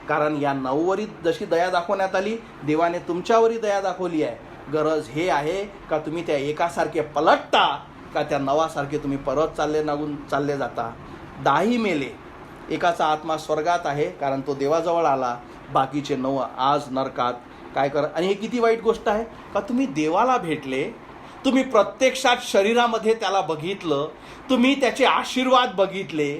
कारण या 9वरी जशी दया दाखवण्यात आली, देवाने तुमच्यावरही दया दाखवली आहे. गरज हे आहे का तुम्ही त्या एकासारखे पलटता का त्या 9सारखे तुम्ही परत चालले जाता. 10 मेले, एकाचा आत्मा स्वर्गात आहे कारण तो देवाजवळ आला, बाकीचे 9 आज नरकात. काय कर, आणि हे किती वाईट गोष्ट आहे का तुम्ही देवाला भेटले, तुम्ही प्रत्यक्षात शरीरामध्ये त्याला बघितलं, तुम्ही त्याचे आशीर्वाद बघितले,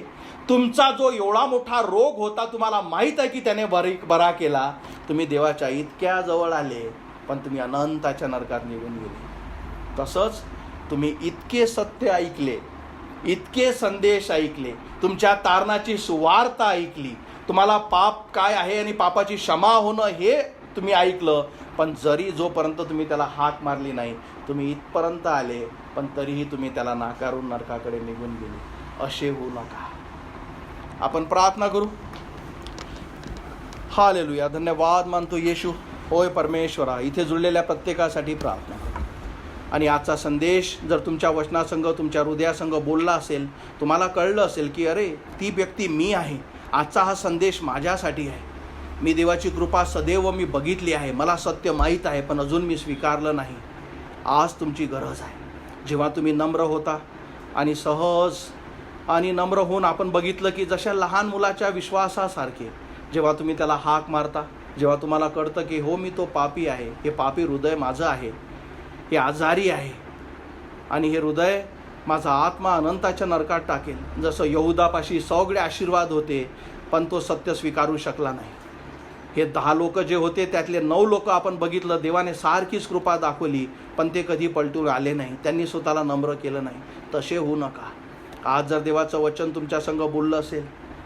तुमचा जो एवढा मोठा रोग होता तुम्हाला माहीत आहे की त्याने बरा केला, तुम्ही देवाच्या इतक्या जवळ आले, पण तुम्ही अनंताच्या नरकात निघून गेले. तसंच तुम्ही इतके सत्य ऐकले, इतके संदेश ऐकले, तुमच्या तारणाची सुवार्ता ऐकली, तुम्हाला पाप काय आहे आणि पापाची क्षमा होणं हे तुम्ही ऐकलं, पण जरी जोपर्यंत तुम्ही त्याला हाक मारली नाही, तुम्ही इथपर्यंत आले, पण तरीही तुम्ही त्याला नाकारून नरकाकडे निघून गेले. असे होऊ नका. आपण प्रार्थना करू. हालेलुया, धन्यवाद मानतो येशू. होय परमेश्वरा, इथे जुळलेल्या प्रत्येकासाठी प्रार्थना करू. आणि आजचा संदेश जर तुमच्या वचनासंग, तुमच्या हृदयासंग बोलला असेल, तुम्हाला कळलं असेल की अरे ती व्यक्ती मी आहे, आजचा हा संदेश माझ्यासाठी आहे, मी देवाची कृपा सदैव मी बघितली आहे, मला सत्य माहीत आहे, पण अजून मी स्वीकारलं नाही. आज तुमची गरज आहे. जेव्हा तुम्ही नम्र होता आणि सहज आणि नम्र होऊन आपण बघितलं की जशा लहान मुलाच्या विश्वासासारखे जेव्हा तुम्ही त्याला हाक मारता, जेव्हा तुम्हाला कळतं की हो मी तो पापी आहे, हे पापी हृदय माझं आहे, हे आजारी आहे आणि हे हृदय माझा आत्मा अनंताच्या नरकात टाकेल. जसं यहुदापाशी सगळे आशीर्वाद होते, पण तो सत्य स्वीकारू शकला नाही. हे 10 लोक जे होते त्यातले 9 लोक आपण बघितलं, देवाने सारखीच कृपा दाखवली, पण ते कधी पलटून आले नाही, त्यांनी स्वतःला नम्र केलं नाही. तसे होऊ नका. आज जर देवाचं वचन तुमच्या संग बोललं असेल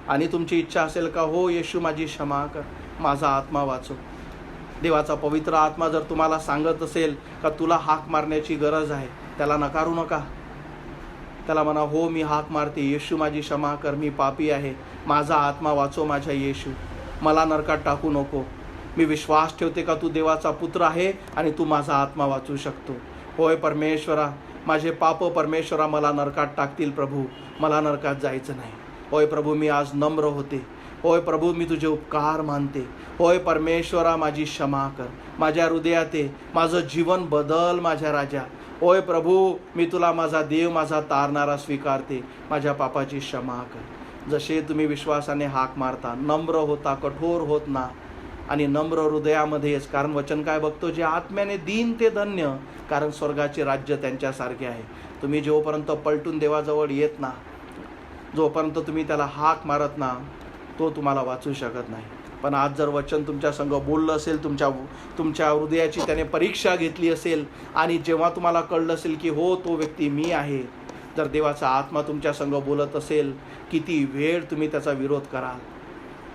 आणि तुमची इच्छा असेल का हो येशू माझी क्षमा कर, माझा आत्मा वाचव, देवाचा पवित्र आत्मा जर तुम्हाला सांगत असेल का तुला हाक मारण्याची गरज आहे, त्याला नकारू नका. त्याला म्हणा हो मी हाक मारते, येशू माझी क्षमा कर, मी पापी आहे, माझा आत्मा वाचव माझ्या येशू, मला नरकात टाकू नको, मी विश्वास ठेवते का तू देवाचा पुत्र आहे आणि तू माझा आत्मा वाचू शकतो. होय परमेश्वरा, माझे पाप परमेश्वरा मला नरकात टाकतील प्रभू, मला नरकात जायचं नाही. होय प्रभू मी आज नम्र होते. होय प्रभू मी तुझे उपकार मानते. होय परमेश्वरा माझी क्षमा कर, माझ्या हृदयात ये, माझं जीवन बदल माझ्या राजा. होय प्रभू मी तुला माझा देव, माझा तारणारा स्वीकारते, माझ्या पापाची क्षमा कर. जसे तुम्ही विश्वासाने हाक मारता, नम्र होता, कठोर होत ना, आणि नम्र हृदयामध्येच, कारण वचन काय बघतो, जे आत्म्याने दीन ते धन्य, कारण स्वर्गाचे राज्य त्यांच्यासारखे आहे. तुम्ही जोपर्यंत पलटून देवाजवळ येत ना, जोपर्यंत तुम्ही त्याला हाक मारत ना, तो तुम्हाला वाचू शकत नाही. पण आज जर वचन तुमच्या संग बोललं असेल, तुमच्या हृदयाची त्याने परीक्षा घेतली असेल, आणि जेव्हा तुम्हाला कळलं असेल की हो, तो व्यक्ती मी आहे, जर देवाचा आत्मा तुमच्या संग बोलत असेल, किती वेळ तुम्ही त्याचा विरोध कराल,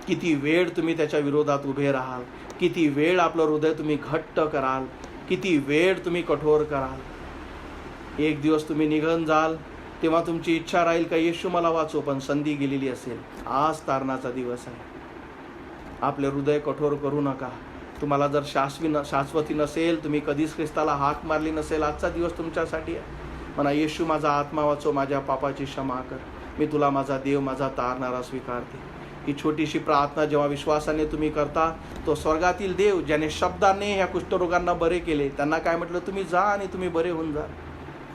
किती वेळ तुम्ही त्याच्या विरोधात उभे राहाल, किती वेळ आपलं हृदय तुम्ही घट्ट कराल, किती वेळ तुम्ही कठोर कराल. एक दिवस तुम्ही निघून जाल, तेव्हा तुमची इच्छा राहील का येशू मला वाचो, पण संधी गेलेली असेल. आज तारणाचा दिवस आहे. आपले हृदय कठोर करू नका. तुम्हाला जर शाश्वती नसेल, तुम्ही कधीच ख्रिस्ताला हाक मारली नसेल, आजचा दिवस तुमच्यासाठी आहे. म्हणा, येशू माझा आत्मा वाचो, माझ्या पापाची क्षमा कर, मी तुला माझा देव, माझा तारणारा स्वीकारते. ही छोटीशी प्रार्थना जेव्हा विश्वासाने तुम्ही करता, तो स्वर्गातील देव ज्याने शब्दाने ह्या कुष्ठरोगांना बरे केले, त्यांना काय म्हटलं, तुम्ही जा आणि तुम्ही बरे होऊन जा.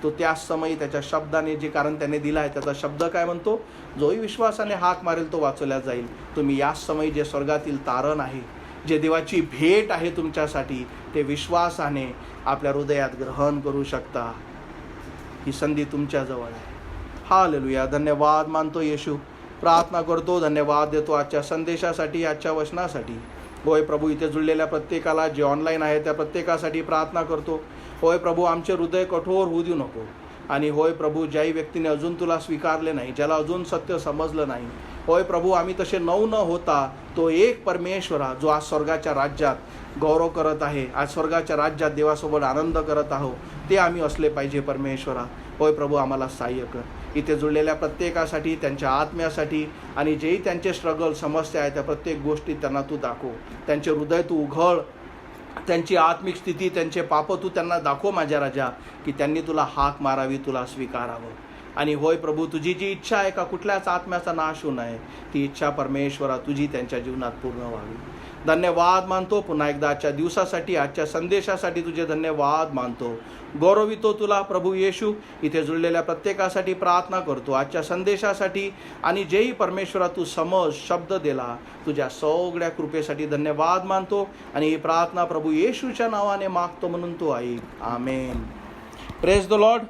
तो त्याच समयी त्याच्या शब्दाने, जे कारण त्याने दिला आहे त्याचा शब्द काय म्हणतो, जोही विश्वासाने हाक मारेल तो वाचवला जाईल. तुम्ही याच समयी जे स्वर्गातील तारण आहे, जे देवाची भेट आहे तुमच्यासाठी, ते विश्वासाने आपल्या हृदयात ग्रहण करू शकता. ही संधी तुमच्याजवळ आहे. हालेलुया. धन्यवाद मानतो येशू. प्रार्थना करतो, धन्यवाद देतो आजच्या संदेशासाठी, आजच्या वचनासाठी. होय प्रभू, इथे जुळलेल्या प्रत्येकाला, जे ऑनलाईन आहे त्या प्रत्येकासाठी प्रार्थना करतो. होय प्रभू, आमचे हृदय कठोर होऊ देऊ नको. आणि होय प्रभू, ज्याही व्यक्तीने अजून तुला स्वीकारले नाही, ज्याला अजून सत्य समजलं नाही, होय प्रभू, आम्ही तसे न होता तो एक परमेश्वरा, जो आज स्वर्गाच्या राज्यात गौरव करत आहे, आज स्वर्गाच्या राज्यात देवासोबत आनंद करत आहोत, ते आम्ही असले पाहिजे परमेश्वरा. होय प्रभू, आम्हाला सहाय्य कर. इथे जुळलेल्या प्रत्येकासाठी, त्यांच्या आत्म्यासाठी, आणि जेही त्यांचे स्ट्रगल, समस्या आहे, त्या प्रत्येक गोष्टी त्यांना तू दाखव. त्यांचे हृदय तू उघड, त्यांची आत्मिक स्थिती, त्यांचे पाप तू त्यांना दाखव माझ्या राजा, की त्यांनी तुला हाक मारावी, तुला स्वीकारावं. आणि होय प्रभू, तुझी जी इच्छा आहे का कुठल्याच आत्म्याचा नाश होऊ नये, ती इच्छा परमेश्वरा तुझी त्यांच्या जीवनात पूर्ण व्हावी. धन्यवाद मानतो पुन्हा एकदा आजच्या दिवसासाठी, आजच्या संदेशासाठी तुझे धन्यवाद मानतो. गौरवितो तुला प्रभू येशू. इथे जुळलेल्या प्रत्येकासाठी प्रार्थना करतो, आजच्या संदेशासाठी, आणि जेही परमेश्वरा तू समज शब्द दिला, तुझ्या सगळ्या कृपेसाठी धन्यवाद मानतो. आणि ही प्रार्थना प्रभू येशूच्या नावाने मागतो, म्हणून तो ऐक. आमेन. Praise the Lord.